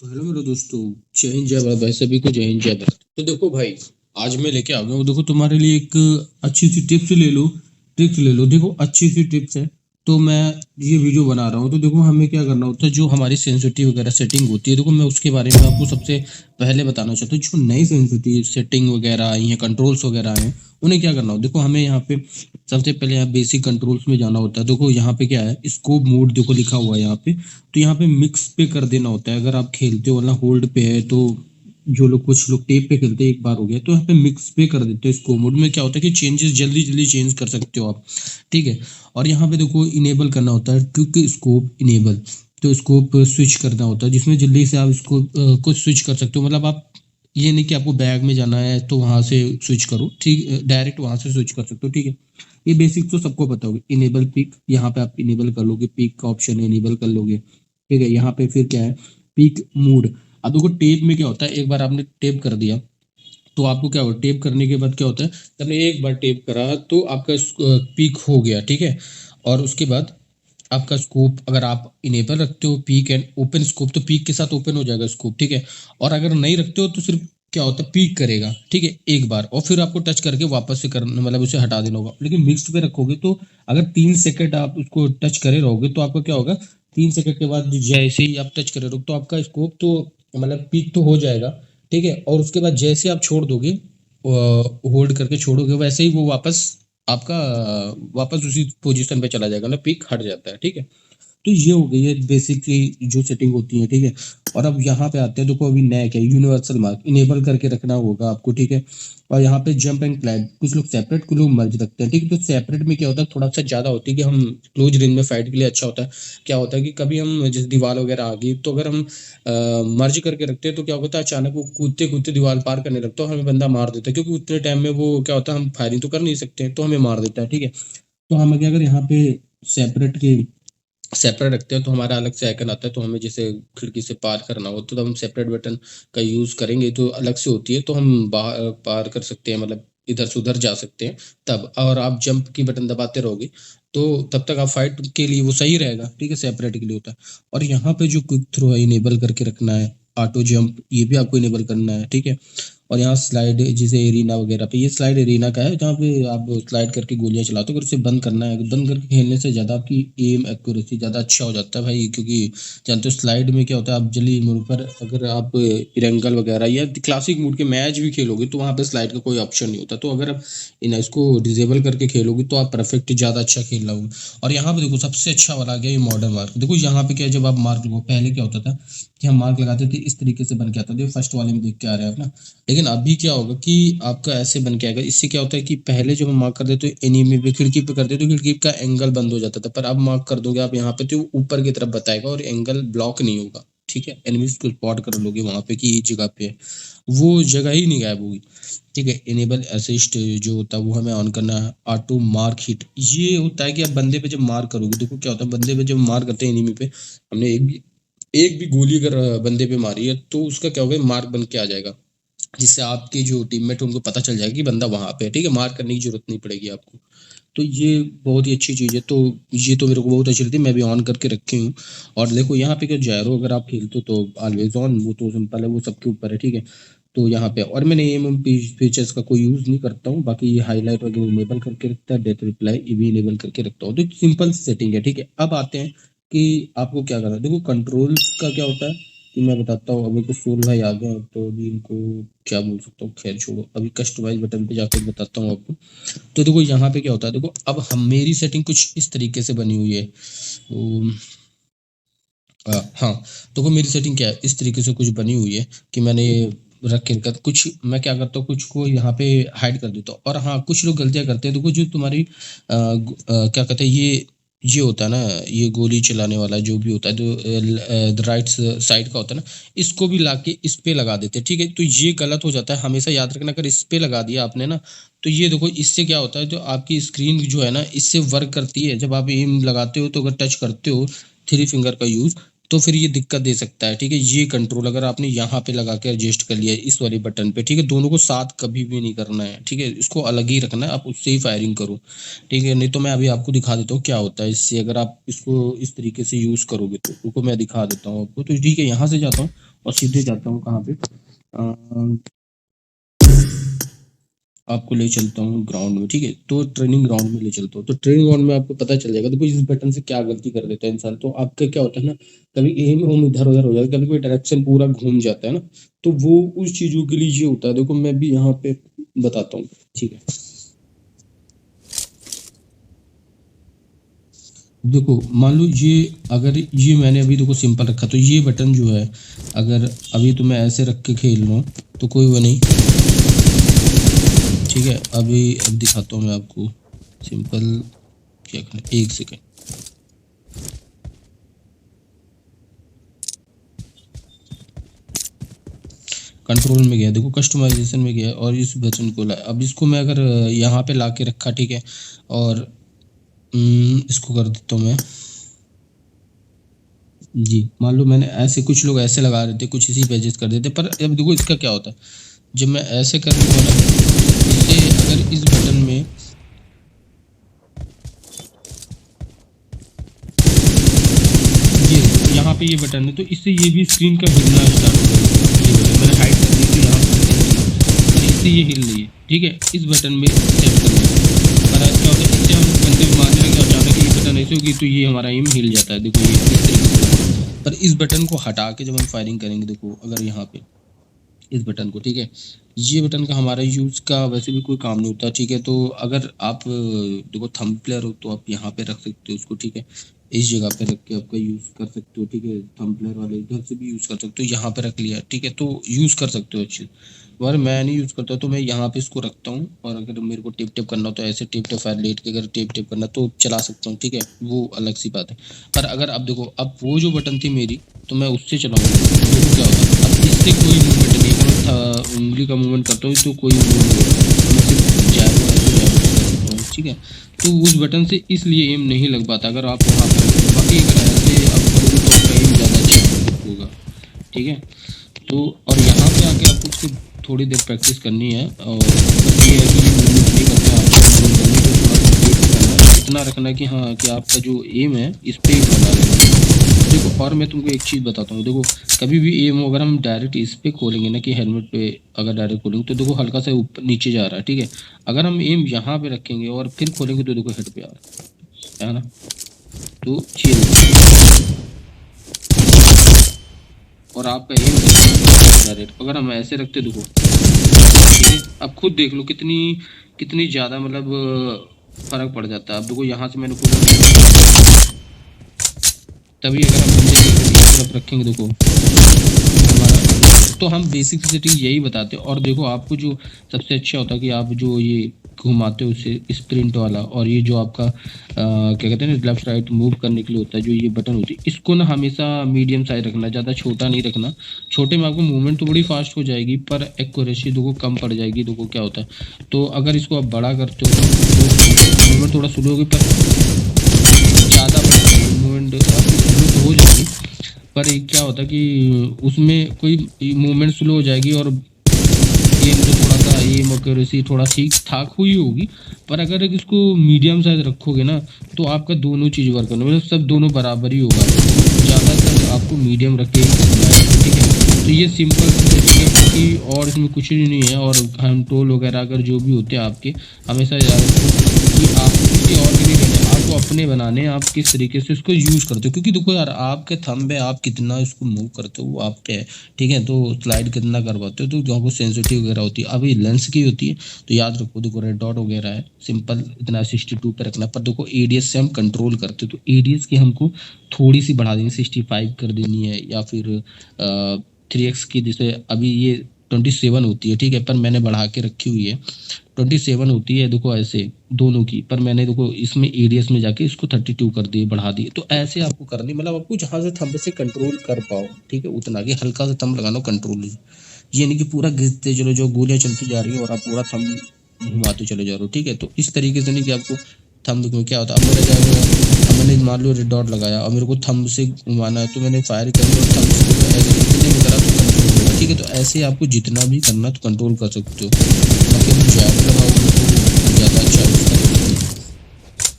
तो हेलो मेरे दोस्तों। जय हिंद जय भारत भाई, सभी को जय हिंद जय भारत। तो देखो भाई, आज मैं लेके आ गया हूँ। देखो तुम्हारे लिए एक अच्छी सी टिप्स ले लो, टिप्स ले लो। देखो अच्छी सी टिप्स है, तो मैं ये वीडियो बना रहा हूँ। तो देखो हमें क्या करना होता है, जो हमारी सेंसिटिव वगैरह सेटिंग होती है, देखो मैं उसके बारे में आपको सबसे पहले बताना चाहता हूँ। जो नई सेंसिटिव सेटिंग वगैरह आई हैं, कंट्रोल्स वगैरह आए हैं, उन्हें क्या करना हो। देखो हमें यहाँ पे सबसे पहले यहाँ बेसिक कंट्रोल्स में जाना होता है। देखो यहाँ पे क्या है, स्कोप मोड देखो लिखा हुआ है यहाँ पे। तो यहाँ पे मिक्स पे कर देना होता है। अगर आप खेलते हो ना होल्ड पे है, तो जो लोग कुछ लोग टेप पे खेलते हैं, एक बार हो गया तो यहाँ पे मिक्स पे कर देते हैं। इसको मोड में क्या होता है कि चेंजेस जल्दी जल्दी चेंज कर सकते हो आप, ठीक है। और यहाँ पे देखो इनेबल करना होता है, क्योंकि स्कोप इनेबल, तो स्कोप स्विच करना होता है, जिसमें जल्दी से आप इसको कुछ स्विच कर सकते हो। मतलब आप ये नहीं कि आपको बैग में जाना है तो वहां से स्विच करो, ठीक, डायरेक्ट वहां से स्विच कर सकते हो, ठीक है। ये बेसिक तो सबको पता होगा। इनेबल पिक, यहाँ पे आप इनेबल कर लोगे, पिक का ऑप्शन है, इनेबल कर लोगे, ठीक है। यहाँ पे फिर क्या है, पिक मूड। अब देखो टेप में क्या होता है, एक बार आपने टेप कर दिया तो आपको क्या होगा, टेप करने के बाद क्या होता है, जब आपने एक बार टेप करा तो आपका पीक हो गया, ठीक है। और उसके बाद आपका स्कोप अगर आप इनेबल रखते हो, पीक एंड ओपन स्कोप, तो पीक के साथ ओपन हो जाएगा स्कोप, ठीक है। और अगर नहीं रखते हो तो सिर्फ क्या होता है, पीक करेगा, ठीक है, एक बार, और फिर आपको टच करके वापस से करना, मतलब उसे हटा देना होगा। लेकिन मिक्स्ड पे रखोगे तो अगर 3 सेकंड आप उसको टच करे रहोगे तो आपका क्या होगा, 3 सेकंड के बाद जैसे ही आप टच करे रहोगे तो आपका स्कोप तो मतलब पीक तो हो जाएगा, ठीक है। और उसके बाद जैसे आप छोड़ दोगे, होल्ड करके छोड़ोगे, वैसे ही वो वापस आपका वापस उसी पोजीशन पे चला जाएगा ना, पीक हट जाता है, ठीक है। तो ये हो गई है बेसिक जो सेटिंग होती है, ठीक है। और अब यहाँ पे आते हैं, देखो अभी नया क्या, यूनिवर्सल मार्क इनेबल करके रखना होगा आपको, ठीक है। और यहाँ पे जंप एंड क्लाइंब, कुछ लोग सेपरेट, कुछ लोग मर्ज रखते हैं, ठीक है। तो सेपरेट में क्या होता है, थोड़ा सा ज्यादा होती है कि हम क्लोज रेंज में फाइट के लिए अच्छा होता है। क्या होता है कि कभी हम जैसे दीवार वगैरह आ गई, तो अगर हम मर्ज करके रखते हैं तो क्या होता है, अचानक वो कूदते कूदते दीवार पार करने लगता है, हमें बंदा मार देता है, क्योंकि उतने टाइम में वो क्या होता है, हम फायरिंग तो कर नहीं सकते, तो हमें मार देता है, ठीक है। तो हम क्या, अगर यहाँ पे सेपरेट के सेपरेट रखते हैं तो हमारा अलग से आइकन आता है। तो हमें जैसे खिड़की से पार करना हो तो हम सेपरेट बटन का यूज करेंगे, तो अलग से होती है, तो हम बाहर पार कर सकते हैं, मतलब इधर से उधर जा सकते हैं तब। और आप जंप की बटन दबाते रहोगे तो तब तक आप फाइट के लिए वो सही रहेगा, ठीक है, सेपरेट के लिए होता है। और यहाँ पे जो क्विक थ्रो है इनेबल करके रखना है, ऑटो जंप ये भी आपको इनेबल करना है, ठीक है। और यहाँ स्लाइड, जैसे एरिना वगैरह पे, ये स्लाइड एरिना का है जहाँ पे आप स्लाइड करके गोलियां चलाते हो। अगर उसे बंद करना है, बंद करके खेलने से ज़्यादा आपकी एम एक्यूरेसी ज़्यादा अच्छा हो जाता है भाई, क्योंकि जानते हो स्लाइड में क्या होता है, आप जल्दी मोड पर अगर आप इरेंगल वगैरह या क्लासिक मोड के मैच भी खेलोगे तो वहाँ पे स्लाइड का कोई ऑप्शन नहीं होता। तो अगर आप इन इसको डिजेबल करके खेलोगे तो आप परफेक्ट ज़्यादा अच्छा खेल लोगे। और यहाँ पे देखो सबसे अच्छा वाला आ गया ये मॉडर्न मार्क। देखो यहाँ पे क्या है, जब आप मार्क लगो, पहले क्या होता था कि हम मार्क लगाते थे इस तरीके से बन के आता था, फर्स्ट वाले में देख के आ रहे हैं आप ना। लेकिन अभी क्या होगा कि आपका ऐसे बन के आएगा। इससे क्या होता है कि पहले जब हम मार्क कर देते तो एनीमी पे, खिड़की पे करते तो खिड़की का एंगल बंद हो जाता था, पर अब मार्क कर दोगे आप यहाँ पे तो ऊपर की तरफ बताएगा और एंगल ब्लॉक नहीं होगा, ठीक है। एनिमीज को स्पॉट कर लोगे वहां पे कि ये जगह पे है, वो जगह ही नहीं गायब होगी, ठीक है। इनेबल असिस्ट जो होता है वो हमें ऑन करना है। ऑटो मार्क हिट, ये होता है कि आप बंदे पे जब मार करोगे, देखो क्या होता है, बंदे पे जब मार करते हैं एनिमी पे, हमने एक भी गोली अगर बंदे पे मारी है तो उसका क्या होगा, मार्क बन के आ जाएगा, जिससे आपके जो टीममेट उनको पता चल जाएगा कि बंदा वहां पे है, ठीक है। मार्क करने की जरूरत नहीं पड़ेगी आपको। तो ये बहुत ही अच्छी चीज़ है। तो ये तो मेरे को बहुत अच्छी लगती है, मैं भी ऑन करके रखी हूँ। और देखो यहाँ पे क्या, जैरो अगर आप खेलते हो तो ऑलवेज ऑन, वो तो सिंपल है, वो सबके ऊपर है, ठीक है। तो यहाँ पे, और मैंने एम फीचर्स का कोई यूज़ नहीं करता हूँ, बाकी ये हाईलाइट वगैरह इनेबल करके रखता है, डेथ रिप्लाई ये भी इनेबल करके रखता हूँ। तो सिंपल सेटिंग है, ठीक है। अब आते हैं कि आपको क्या करना है। देखो कंट्रोल्स का क्या होता है कि मैं बताता हूँ। अभी कुछ सोल भाई आ गए हैं तो अभी इनको क्या बोल सकता हूँ, खैर छोड़ो, अभी कस्टमाइज बटन पे जाकर बताता हूँ आपको। तो देखो यहाँ पे क्या होता है, देखो अब हम मेरी सेटिंग कुछ इस तरीके से बनी हुई है। हाँ, देखो मेरी सेटिंग क्या है, इस तरीके से कुछ बनी हुई है कि मैंने रख के रखा। कुछ मैं क्या करता हूँ, कुछ को यहाँ पे हाइड कर देता हूँ। और हाँ, कुछ लोग गलतियाँ करते हैं। देखो जो तुम्हारी क्या कहते हैं, ये होता है ना, ये गोली चलाने वाला जो भी होता है, जो राइट साइड का होता है ना, इसको भी लाके इस पे लगा देते हैं, ठीक है। तो ये गलत हो जाता है, हमेशा याद रखना, अगर इस पे लगा दिया आपने ना, तो ये देखो इससे क्या होता है, जो आपकी स्क्रीन जो है ना, इससे वर्क करती है। जब आप एम लगाते हो तो अगर टच करते हो थ्री फिंगर का यूज, तो फिर ये दिक्कत दे सकता है। ठीक है, ये कंट्रोल अगर आपने यहाँ पे लगा के एडजस्ट कर लिया इस वाले बटन पे, ठीक है, दोनों को साथ कभी भी नहीं करना है। ठीक है, इसको अलग ही रखना है, आप उससे ही फायरिंग करो। ठीक है, नहीं तो मैं अभी आपको दिखा देता हूँ क्या होता है इससे, अगर आप इसको इस तरीके से यूज करोगे तो रुको मैं दिखा देता हूँ आपको। तो ठीक है, यहाँ से जाता हूँ और सीधे जाता हूँ कहाँ पे, आपको ले चलता हूँ ग्राउंड में। ठीक है, तो ट्रेनिंग ग्राउंड में ले चलता हूँ। तो ट्रेनिंग ग्राउंड में आपको पता चल जाएगा। देखो इस बटन से क्या गलती कर देता है इंसान, तो आपका क्या होता है ना, कभी एम होम इधर उधर हो जाता है, कभी कोई डायरेक्शन पूरा घूम जाता है ना, तो वो उस चीजों के लिए ये होता है। देखो मैं भी यहाँ पे बताता हूँ। ठीक है, देखो मान लो ये, अगर ये मैंने अभी देखो सिंपल रखा, तो ये बटन जो है अगर अभी तो मैं ऐसे रख के खेल रहा हूँ तो कोई वो नहीं। ठीक है, अभी अब दिखाता हूँ मैं आपको सिंपल क्या करना। एक सेकेंड, कंट्रोल में गया, देखो कस्टमाइजेशन में गया और इस बटन को लाया। अब इसको मैं अगर यहाँ पे ला के रखा, ठीक है, और इसको कर देता हूँ मैं जी। मान लो मैंने ऐसे, कुछ लोग ऐसे लगा देते, कुछ इसी पे एडजस्ट कर देते, पर अब देखो इसका क्या होता है, जब मैं ऐसे कर दूँगा ना, इससे अगर इस बटन में ये यहाँ पे ये बटन है, तो इससे ये भी स्क्रीन का हिलना स्टार्ट हो जाएगा। ये बटन मैंने हाइड कर दी तो यहाँ पर इससे ये हिल रही है। ठीक है, इस बटन में सेट करना है, पर क्या होता है, इससे हम बंदे मारने लगे, अचानक ये बटन ऐसे होगी तो ये हमारा एम हिल जाता है। देखो ये इस तरीके से। पर इस बटन को हटा के जब हम फायरिंग करेंगे, देखो अगर यहाँ पे इस बटन को, ठीक है, ये बटन का हमारा यूज़ का वैसे भी कोई काम नहीं होता। ठीक है, तो अगर आप देखो थंब प्लेयर हो तो आप यहाँ पे रख सकते हो उसको। ठीक है, इस जगह पे रख के आपका यूज़ कर सकते हो। ठीक है, थंब प्लेयर वाले इधर से भी यूज़ कर सकते हो, यहाँ पे रख लिया। ठीक है, तो यूज़ कर सकते हो अच्छी। और मैं नहीं यूज़ करता तो मैं यहाँ पे इसको रखता हूँ, और अगर मेरे को टिप टिप करना हो तो ऐसे टिप टिप फायर लेट के अगर टिप टिप करना तो चला सकता हूँ। ठीक है, वो अलग सी बात है। पर अगर अब देखो, अब वो जो बटन थी मेरी, तो मैं उससे चलाऊँगा, देखो क्या होगा। अब इससे कोई मूवमेंट नहीं, अगर मैं उंगली का मूवमेंट करता हूँ तो कोई मूवमेंट नहीं होता, मैं सिर्फ जैब कर सकता हूँ। ठीक है, तो उस बटन से इसलिए एम नहीं लग पाता अगर आप वहाँ पर, बाकी अगर ऐसे आप करोगे तो आपका एम ज़्यादा अच्छा होगा। ठीक है, तो और यहाँ पे आके आपको उसको थोड़ी देर प्रैक्टिस करनी है, और बस ये है कि ये मूवमेंट नहीं करते हैं, आपको जर्नी को थोड़ा सा वेट करना है, इतना रखना है कि हाँ कि आपका जो एम है इस पर ही बना रहे। देखो और मैं तुमको एक चीज़ बताता हूँ, देखो कभी भी एम हो, अगर हम डायरेक्ट इस पे खोलेंगे ना कि हेलमेट पे अगर डायरेक्ट खोलेंगे तो देखो हल्का सा ऊपर नीचे जा रहा है। ठीक है, अगर हम एम यहाँ पे रखेंगे और फिर खोलेंगे तो देखो हेड पे आ रहा है ना, तो चिल। और आपका एम डायरेक्ट, अगर हम ऐसे रखते देखो, ठीक है, अब खुद देख लो कितनी कितनी ज़्यादा मतलब फर्क पड़ जाता है। अब देखो यहाँ से मैंने खोला, तभी अगर हम बंदे की तरफ रखेंगे देखो हमारा, तो हम बेसिक सेटिंग यही बताते हैं। और देखो आपको जो सबसे अच्छा होता है कि आप जो ये घुमाते हो उसे स्प्रिंट वाला, और ये जो आपका क्या कहते हैं ना लेफ्ट राइट मूव करने के लिए होता है जो ये बटन होती है, इसको ना हमेशा मीडियम साइज रखना, ज़्यादा छोटा नहीं रखना। छोटे में आपको मूवमेंट तो बड़ी फास्ट हो जाएगी पर एक्यूरेसी देखो कम पड़ जाएगी। देखो क्या होता है, तो अगर इसको आप बड़ा करते हो तो मूवमेंट थोड़ा स्लो होगी, पर ज़्यादा मूवमेंट तो हो जाएगी, पर एक क्या होता है कि उसमें कोई मूवमेंट स्लो हो जाएगी और गेम तो थोड़ा सा एम एक्यूरेसी थोड़ा ठीक ठाक हुई होगी। पर अगर इसको मीडियम साइज रखोगे ना तो आपका दोनों चीज़ वर्क करना, मतलब सब दोनों बराबर ही होगा। ज़्यादातर आपको मीडियम रख के ही करना है। ठीक है, तो ये सिंपल सेटिंग है कि और इसमें कुछ भी नहीं है। और कंट्रोल वगैरह अगर जो भी होते हैं आपके, हमेशा याद रखो कि आप किसी और के नहीं रहने, आपको अपने बनाने हैं, आप किस तरीके से उसको यूज़ करते हो। क्योंकि देखो यार आपके थंब है, आप कितना इसको मूव करते हो वो आप पे है। ठीक है, तो स्लाइड कितना करवाते हो तो आपको सेंसिटिव वगैरह होती है, अभी लेंस की होती है। तो याद रखो देखो रेड डॉट वगैरह है, सिंपल इतना 62 पे रखना। पर देखो एडीएस से हम कंट्रोल करते हो, तो एडीएस की हमको थोड़ी सी बढ़ा देनी, 65 कर देनी है, या फिर 3x की, जैसे अभी ये 27 होती है। ठीक है, पर मैंने बढ़ा के रखी हुई है 27 होती है, देखो ऐसे दोनों की, पर मैंने देखो इसमें एडीएस में जाके इसको 32 कर दिए, बढ़ा दिए। तो ऐसे आपको करनी, मतलब आपको जहाँ से थंब से कंट्रोल कर पाओ। ठीक है, उतना कि हल्का सा थंब लगाना कंट्रोल, ये नहीं कि पूरा घिसते चलो, जो गोलियां चलती जा रही है और आप पूरा थंब घुमाते चले जा रहे हो। ठीक है, तो इस तरीके से नहीं कि आपको थंब क्या होता है। अब मेरा जाएगा, अब मैंने मान लो रेड डॉट लगाया और मेरे को थंब से घुमाना है, तो मैंने फायर कर लिया और थंब से ऐसे इतने में करा तो कंट्रोल होगा। ठीक है, तो ऐसे आपको जितना भी करना तो कंट्रोल कर सकते हो। बाकी अगर जैब लगाओगे तो ज़्यादा अच्छा है उसका।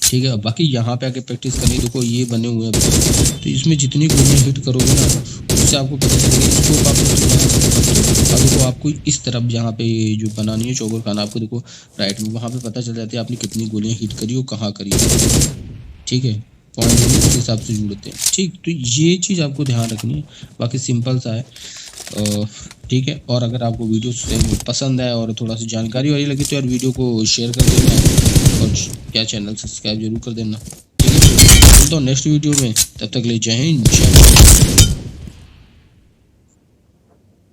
ठीक है, बाकी यहाँ पे आके प्रैक्टिस करनी। देखो ये बने हुए हैं, तो इसमें जितनी गोलियाँ हिट करोगे ना उससे आपको पता चलेगा स्कोप आप लोग यहाँ से कर सकते हो। अब देखो आपको इस तरफ जहाँ पे जो बनानी है चौगर खाना, आपको देखो राइट में, वहाँ पे पता चल जाती है आपने कितनी गोलियाँ हिट करी और कहाँ करी है। ठीक है, पॉइंट उस हिसाब से जुड़ते हैं। ठीक, तो ये चीज़ आपको ध्यान रखनी है, बाकी सिंपल सा है। ठीक है, और अगर आपको वीडियो पसंद आए और थोड़ा सी जानकारी वाली लगी तो यार वीडियो को शेयर कर देना और क्या चैनल सब्सक्राइब जरूर कर देना। ठीक है, मिलता हूँ नेक्स्ट वीडियो में, तब तक ले जय हिंद जय भारत।